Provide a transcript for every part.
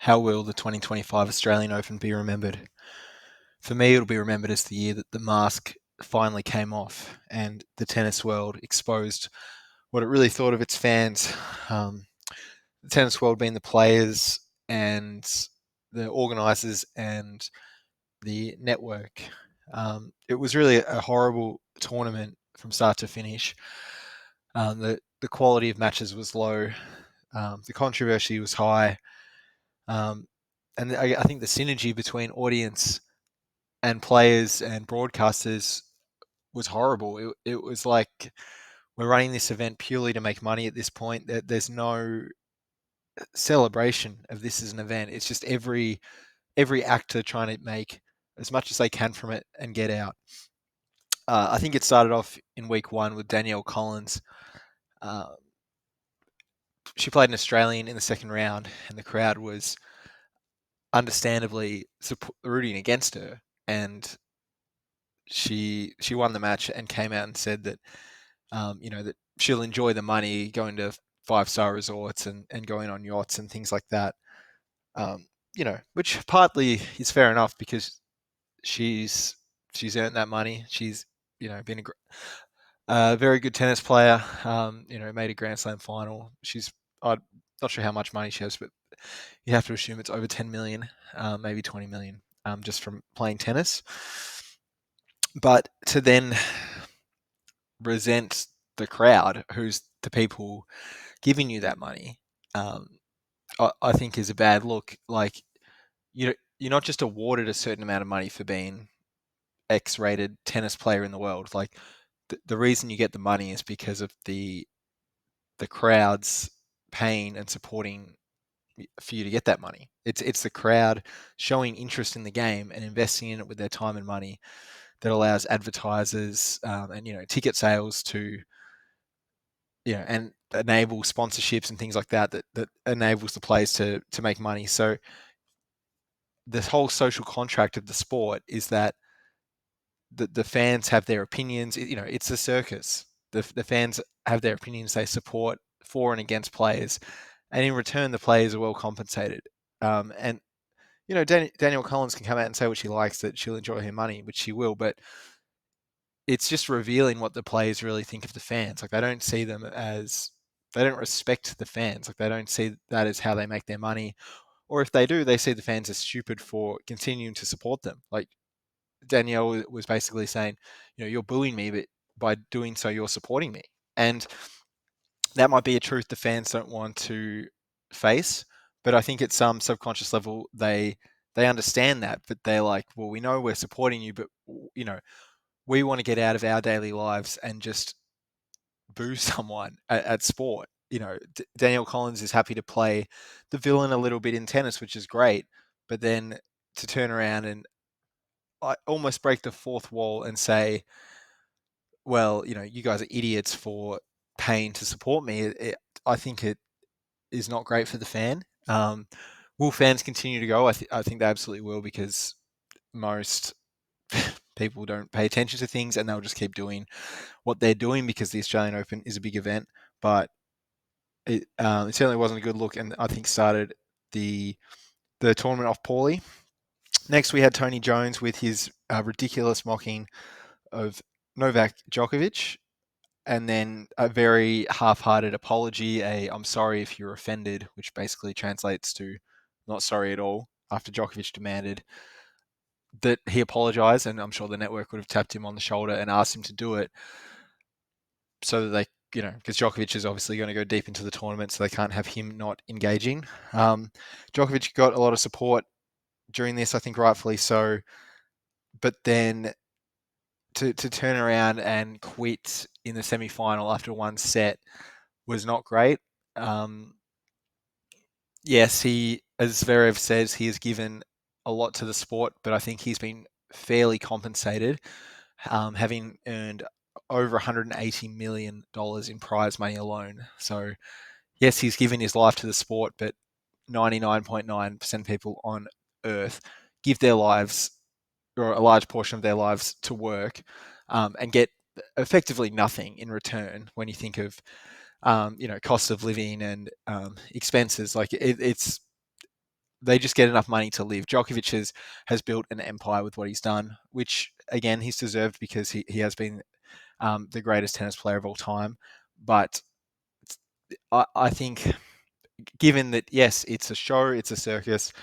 How will the 2025 Australian Open be remembered? For me, it'll be remembered as the year that the mask finally came off and the tennis world exposed what it really thought of its fans. Um, the tennis world being the players and the organisers and the network. It was really a horrible tournament from start to finish. The quality of matches was low. The controversy was high. Um, and I think the synergy between audience and players and broadcasters was horrible. It was like we're running this event purely to make money at this point. There's no celebration of this as an event. It's just every actor trying to make as much as they can from it and get out. I think it started off in week one with Danielle Collins. Uh, she played an Australian in the second round, and the crowd was understandably rooting against her. And she won the match and came out and said that that she'll enjoy the money going to five-star resorts and going on yachts and things like that. Which partly is fair enough because she's she's earned that money. She's been a very good tennis player. Made a Grand Slam final. I'm not sure how much money she has, but you have to assume it's over 10 million, maybe 20 million, just from playing tennis. But to then resent the crowd, who's the people giving you that money, um, I think is a bad look. Like you're not just awarded a certain amount of money for being X-rated tennis player in the world. Like the reason you get the money is because of the crowd's paying and supporting for you to get that money. It's the crowd showing interest in the game and investing in it with their time and money that allows advertisers and ticket sales to and enable sponsorships and things like that enables the players to make money. So the whole social contract of the sport is that the fans have their opinions. It's a circus. The fans have their opinions. They support for and against players, and in return, the players are well compensated. And Danielle Collins can come out and say what she likes, that she'll enjoy her money, which she will, but it's just revealing what the players really think of the fans. Like they don't respect the fans. Like they don't see that as how they make their money. Or if they do, they see the fans as stupid for continuing to support them. Like Danielle was basically saying, you're booing me, but by doing so, you're supporting me. And that might be a truth the fans don't want to face. But I think at some subconscious level, they understand that, but they're like, well, we know we're supporting you, but you know, we want to get out of our daily lives and just boo someone at sport. Danielle Collins is happy to play the villain a little bit in tennis, which is great, but then to turn around and almost break the fourth wall and say, well, you guys are idiots for paying to support me. I think it is not great for the fan. Will fans continue to go? I think they absolutely will, because most people don't pay attention to things and they'll just keep doing what they're doing because the Australian Open is a big event. But it certainly wasn't a good look, and I think started the tournament off poorly. Next, we had Tony Jones with his ridiculous mocking of Novak Djokovic, and then a very half-hearted apology, I'm sorry if you're offended, which basically translates to not sorry at all, after Djokovic demanded that he apologise, and I'm sure the network would have tapped him on the shoulder and asked him to do it so that because Djokovic is obviously going to go deep into the tournament, so they can't have him not engaging. Djokovic got a lot of support during this, I think rightfully so, but then to turn around and quit in the semi-final after one set was not great. Um, yes, as Zverev says, he has given a lot to the sport, but I think he's been fairly compensated, having earned over $180 million in prize money alone. So, yes, he's given his life to the sport, but 99.9% of people on Earth give their lives, or a large portion of their lives, to work, and get effectively nothing in return when you think of cost of living and expenses. Like it's they just get enough money to live. Djokovic has built an empire with what he's done, which again he's deserved because he has been the greatest tennis player of all time. But I think, given that yes, it's a show, it's a circus,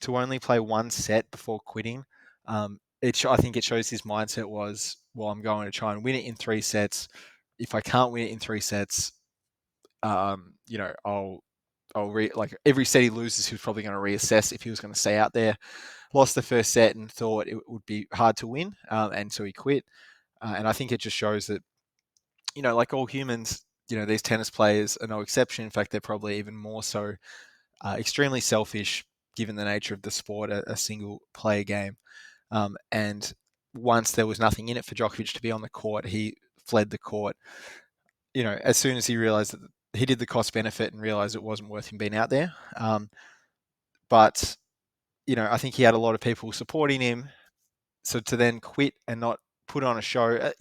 to only play one set before quitting, I think it shows his mindset was, well, I'm going to try and win it in 3 sets. If I can't win it in 3 sets, like every set he loses, he was probably going to reassess if he was going to stay out there. Lost the first set and thought it would be hard to win, and so he quit. And I think it just shows that, like all humans, these tennis players are no exception. In fact, they're probably even more so, extremely selfish, given the nature of the sport, a single player game. And once there was nothing in it for Djokovic to be on the court, he fled the court. As soon as he realized that he did the cost benefit and realized it wasn't worth him being out there. But I think he had a lot of people supporting him. So to then quit and not put on a show, at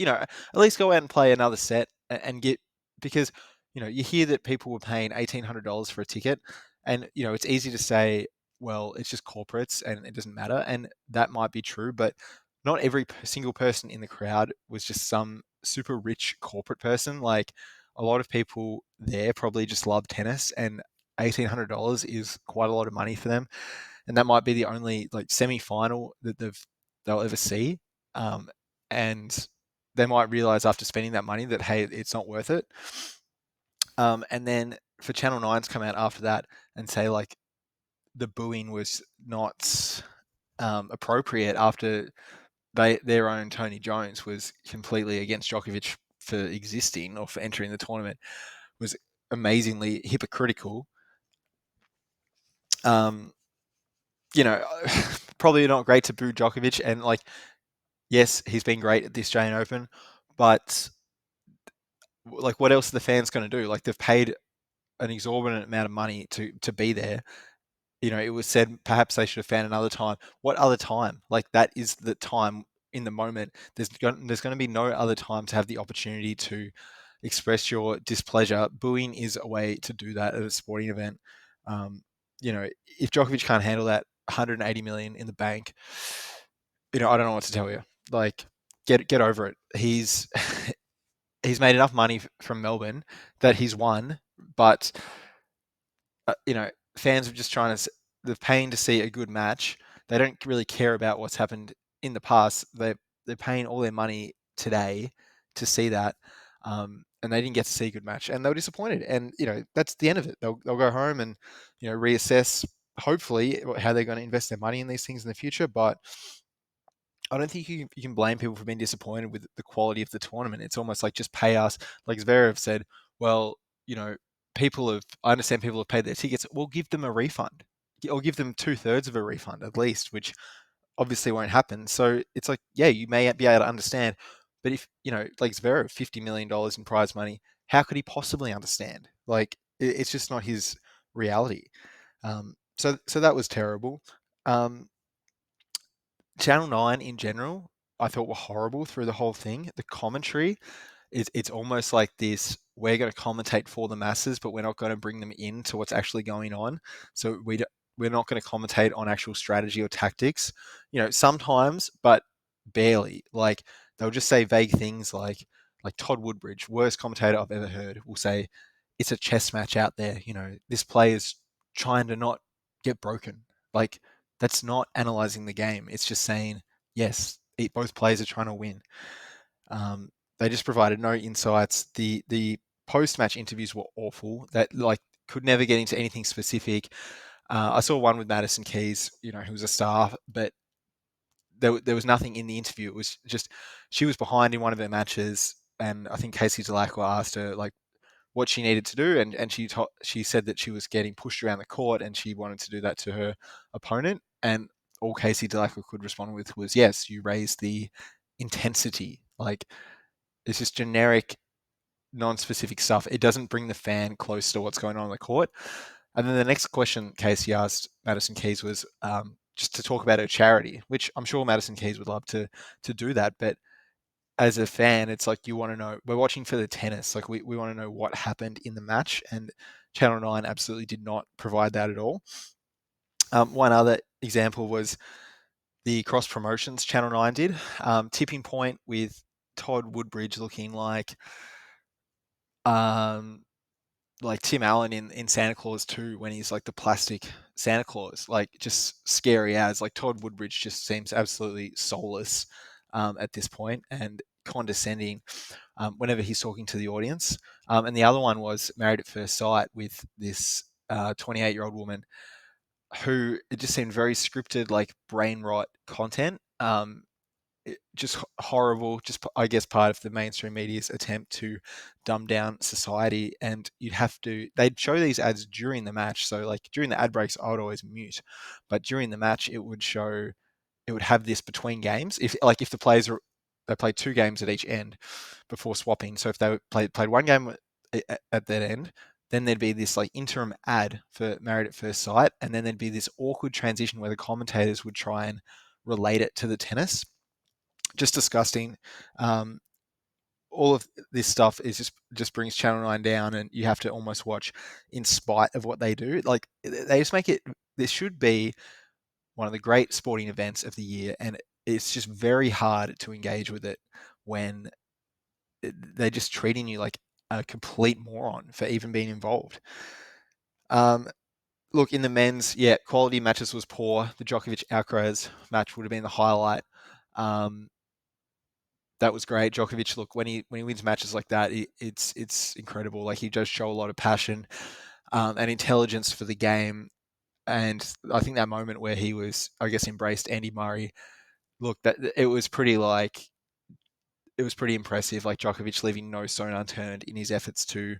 least go out and play another set and get, because you hear that people were paying $1,800 for a ticket, and it's easy to say, well, it's just corporates and it doesn't matter, and that might be true, but not every single person in the crowd was just some super rich corporate person. Like, a lot of people there probably just love tennis, and $1,800 is quite a lot of money for them, and that might be the only like semi-final that they'll ever see, and they might realize after spending that money that, hey, it's not worth it. And then for Channel 9 to come out after that and say like the booing was not appropriate after their own Tony Jones was completely against Djokovic for existing or for entering the tournament, was amazingly hypocritical. Um, Probably not great to boo Djokovic, and like, yes, he's been great at the Australian Open, but like, what else are the fans going to do? Like, they've paid an exorbitant amount of money to be there. It was said perhaps they should have found another time. What other time? Like, that is the time in the moment. There's going to be no other time to have the opportunity to express your displeasure. Booing is a way to do that at a sporting event. If Djokovic can't handle that 180 million in the bank, I don't know what to tell you. Like, get over it. He's he's made enough money from Melbourne that he's won, but fans are just trying to, they're paying to see a good match. They don't really care about what's happened in the past. They're paying all their money today to see that, and they didn't get to see a good match, and they were disappointed. And that's the end of it. They'll go home and reassess, hopefully, how they're going to invest their money in these things in the future. But I don't think you can blame people for being disappointed with the quality of the tournament. It's almost like, just pay us. Like Zverev said, well, I understand people have paid their tickets. We'll give them a refund, or give them 2/3 of a refund at least, which obviously won't happen. So it's like, yeah, you may be able to understand, but if like Zverev, $50 million in prize money, how could he possibly understand? Like, it's just not his reality. So that was terrible. Um, Channel 9 in general, I thought were horrible through the whole thing. The commentary, it's almost like this: we're going to commentate for the masses, but we're not going to bring them into what's actually going on. So we're not going to commentate on actual strategy or tactics. Sometimes, but barely. Like, they'll just say vague things like Todd Woodbridge, worst commentator I've ever heard, will say it's a chess match out there. This player's trying to not get broken. Like, that's not analyzing the game. It's just saying, yes, both players are trying to win. They just provided no insights. The post match interviews were awful. That, like, could never get into anything specific. I saw one with Madison Keys, who was a star, but there was nothing in the interview. It was just, she was behind in one of her matches, and I think Casey Dellacqua asked her like what she needed to do, and she said that she was getting pushed around the court and she wanted to do that to her opponent, and all Casey Dellacqua could respond with was, yes, you raise the intensity. Like, it's just generic, non-specific stuff. It doesn't bring the fan close to what's going on the court. And then the next question Casey asked Madison Keys was, just to talk about her charity, which I'm sure Madison Keys would love to do that. But as a fan, it's like, you want to know, we're watching for the tennis. Like, we want to know what happened in the match. And Channel 9 absolutely did not provide that at all. One other example was the cross promotions Channel 9 did. Tipping Point with Todd Woodbridge looking um, like Tim Allen in Santa Claus 2 when he's like the plastic Santa Claus, like just scary as. Like Todd Woodbridge just seems absolutely soulless at this point and condescending whenever he's talking to the audience. And the other one was Married at First Sight with this 28-year-old woman who it just seemed very scripted, like brain rot content. Just horrible, just I guess part of the mainstream media's attempt to dumb down society. And they'd show these ads during the match. So like during the ad breaks, I would always mute, but during the match, it would have this between games. If the players are they played two games at each end before swapping. So if they played one game at that end, then there'd be this like interim ad for Married at First Sight, and then there'd be this awkward transition where the commentators would try and relate it to the tennis. Just disgusting. Um, all of this stuff is just brings Channel 9 down, and you have to almost watch in spite of what they do. Like they just make it. This should be one of the great sporting events of the year, and it's just very hard to engage with it when they're just treating you like a complete moron for even being involved. Um, Look, in the men's, yeah, quality matches was poor. The Djokovic Alcaraz match would have been the highlight. Um, that was great. Djokovic, look, when he wins matches like that, it's incredible. Like he does show a lot of passion and intelligence for the game. And I think that moment where he was, I guess, embraced Andy Murray. Look, that it was pretty impressive. Like Djokovic leaving no stone unturned in his efforts to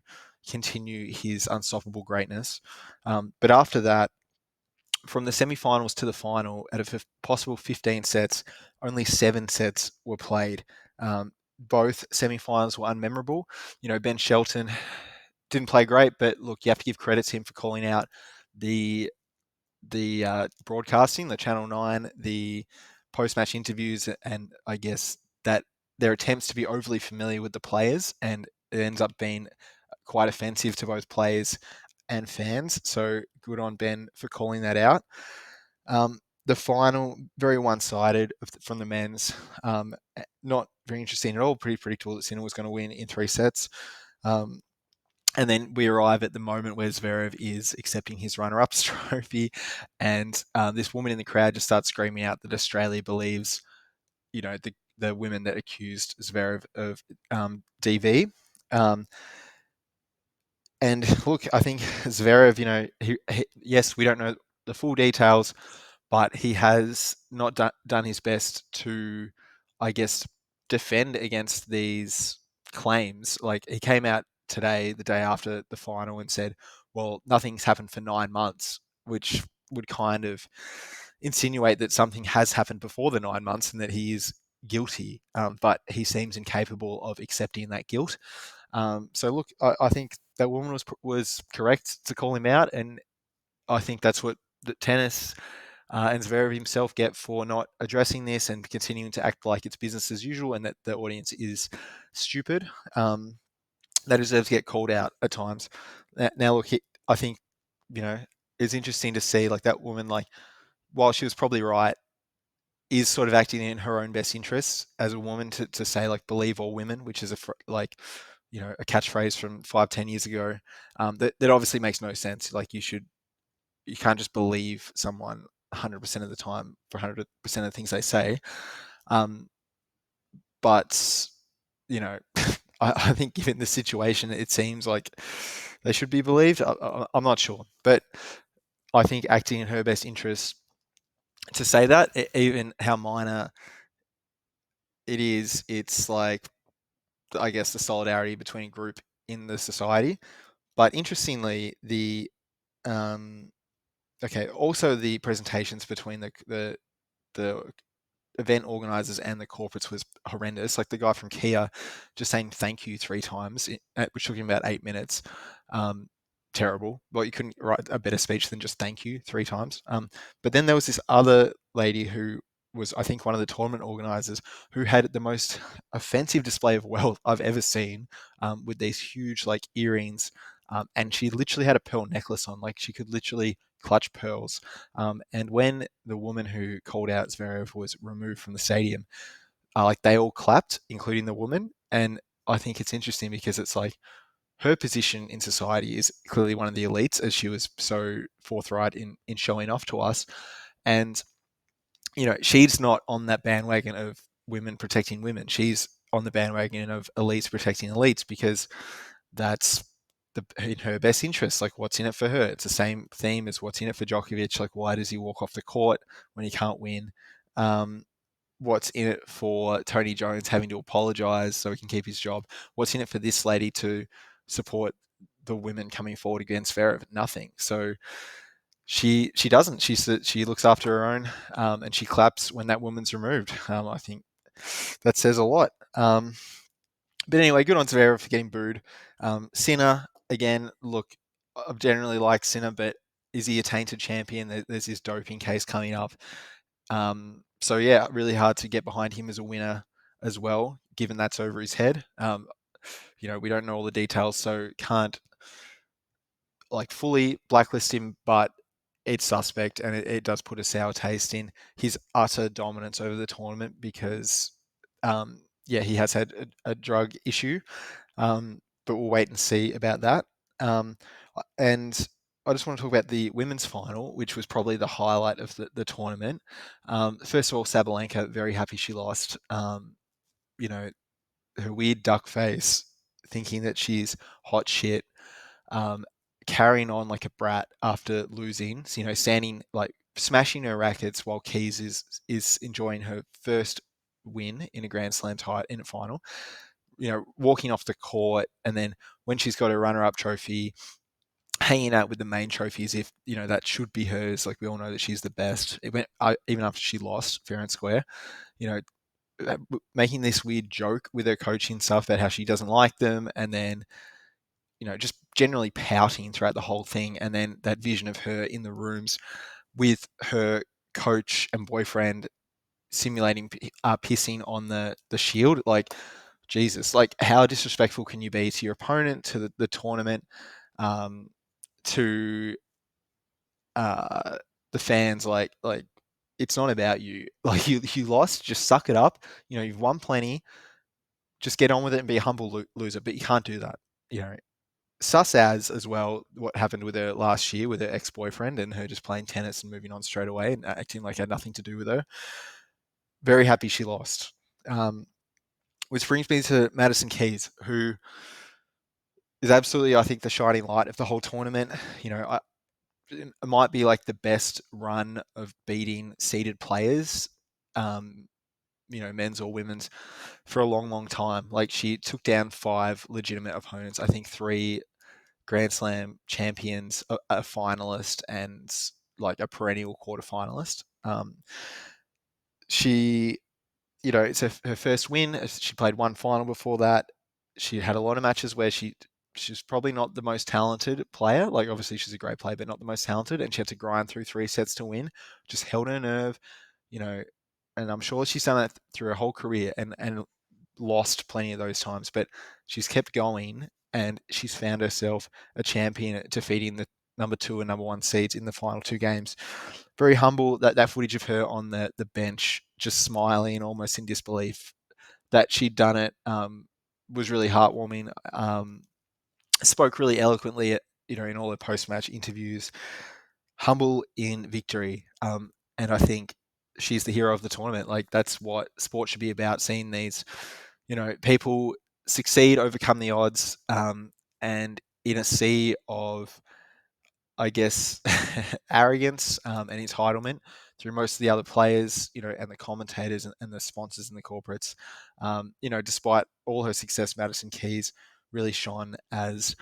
continue his unstoppable greatness. But after that, from the semi-finals to the final, out of a possible 15 sets, only 7 sets were played. Both semi-finals were unmemorable. You know, Ben Shelton didn't play great, but look, you have to give credit to him for calling out the broadcasting, the Channel 9, the post-match interviews, and I guess that their attempts to be overly familiar with the players, and it ends up being quite offensive to both players and fans. So good on Ben for calling that out. The final, very one-sided from the men's. Not very interesting at all. Pretty predictable that Sinner was going to win in 3 sets. And then we arrive at the moment where Zverev is accepting his runner-ups trophy, and this woman in the crowd just starts screaming out that Australia believes, you know, the women that accused Zverev of DV. And look, I think Zverev, you know, yes, we don't know the full details, but he has not done his best to, I guess, defend against these claims. Like he came out today, the day after the final, and said, "Well, nothing's happened for 9 months," which would kind of insinuate that something has happened before the 9 months and that he is guilty. But he seems incapable of accepting that guilt. So look, I think that woman was correct to call him out, and I think that's what the tennis and Zverev himself get for not addressing this and continuing to act like it's business as usual, and that the audience is stupid. That deserves to get called out at times. Now, look, I think you know it's interesting to see like that woman, like while she was probably right, is sort of acting in her own best interests as a woman to say like believe all women, which is like you know a catchphrase from 5-10 years ago. That obviously makes no sense. Like you can't just believe someone 100% of the time for 100% of the things they say. Um, but you know, I think given the situation, it seems like they should be believed. I'm not sure, but I think acting in her best interest to say that, even how minor it is, it's like I guess the solidarity between a group in the society. But interestingly, um, also the presentations between the event organizers and the corporates was horrendous. Like the guy from Kia just saying thank you 3 times, which took him about 8 minutes. Terrible. Well, you couldn't write a better speech than just thank you 3 times. But then there was this other lady who was, I think, one of the tournament organizers who had the most offensive display of wealth I've ever seen, with these huge like earrings and she literally had a pearl necklace on. Like she could literally clutch pearls. And when the woman who called out Zverev was removed from the stadium, like they all clapped, including the woman. And I think it's interesting because it's like her position in society is clearly one of the elites, as she was so forthright in showing off to us. And she's not on that bandwagon of women protecting women. She's on the bandwagon of elites protecting elites because that's in her best interest. Like, what's in it for her? It's the same theme as what's in it for Djokovic. Like, why does he walk off the court when he can't win? What's in it for Tony Jones having to apologize so he can keep his job? What's in it for this lady to support the women coming forward against Zverev? Nothing. So she doesn't. She looks after her own, and she claps when that woman's removed. I think that says a lot. But anyway, good on Zverev for getting booed. Sinner, again, look, I generally like Sinner, but is he a tainted champion? There's this doping case coming up. So yeah, really hard to get behind him as a winner as well, given that's over his head. We don't know all the details, so can't like fully blacklist him, but it's suspect, and it does put a sour taste in his utter dominance over the tournament because, he has had a drug issue, but we'll wait and see about that. And I just want to talk about the women's final, which was probably the highlight of the tournament. First of all, Sabalenka, very happy she lost. Her weird duck face, thinking that she's hot shit, um, carrying on like a brat after losing. So, standing like smashing her rackets while Keys is enjoying her first win in a Grand Slam title in a final. Walking off the court, and then when she's got a runner-up trophy, hanging out with the main trophy as if that should be hers. Like we all know that she's the best. It went even after she lost fair and square. You know, making this weird joke with her coaching stuff about how she doesn't like them, and then just generally pouting throughout the whole thing. And then that vision of her in the rooms with her coach and boyfriend simulating pissing on the shield. Like, Jesus, like how disrespectful can you be to your opponent, to the tournament, to the fans? Like it's not about you. Like you lost, just suck it up. You've won plenty. Just get on with it and be a humble loser. But you can't do that. Sus as well what happened with her last year with her ex-boyfriend and her just playing tennis and moving on straight away and acting like it had nothing to do with her. Very happy she lost. Which brings me to Madison Keys, who is absolutely, I think, the shining light of the whole tournament. It might be like the best run of beating seeded players, men's or women's, for a long, long time. Like she took down 5 legitimate opponents. I think 3 Grand Slam champions, a finalist, and like a perennial quarterfinalist. She, it's her first win. She played one final before that. She had a lot of matches where she's probably not the most talented player. Like obviously she's a great player, but not the most talented. And she had to grind through 3 sets to win. Just held her nerve, you know. And I'm sure she's done that through her whole career and lost plenty of those times. But she's kept going, and she's found herself a champion at defeating the number 2 and number 1 seeds in the final 2 games. Very humble. That footage of her on the bench, just smiling, almost in disbelief that she'd done it, was really heartwarming. Spoke really eloquently in all her post-match interviews. Humble in victory, and I think she's the hero of the tournament. Like that's what sport should be about: seeing these, people succeed, overcome the odds, and in a sea of, I guess, arrogance and entitlement through most of the other players, and the commentators and the sponsors and the corporates. Despite all her success, Madison Keys really shone as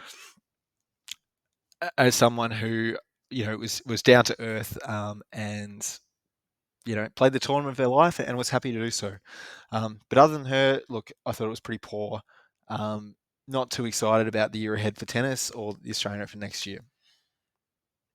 someone who was down to earth, and played the tournament of their life and was happy to do so. But other than her, look, I thought it was pretty poor. Not too excited about the year ahead for tennis or the Australian Open next year.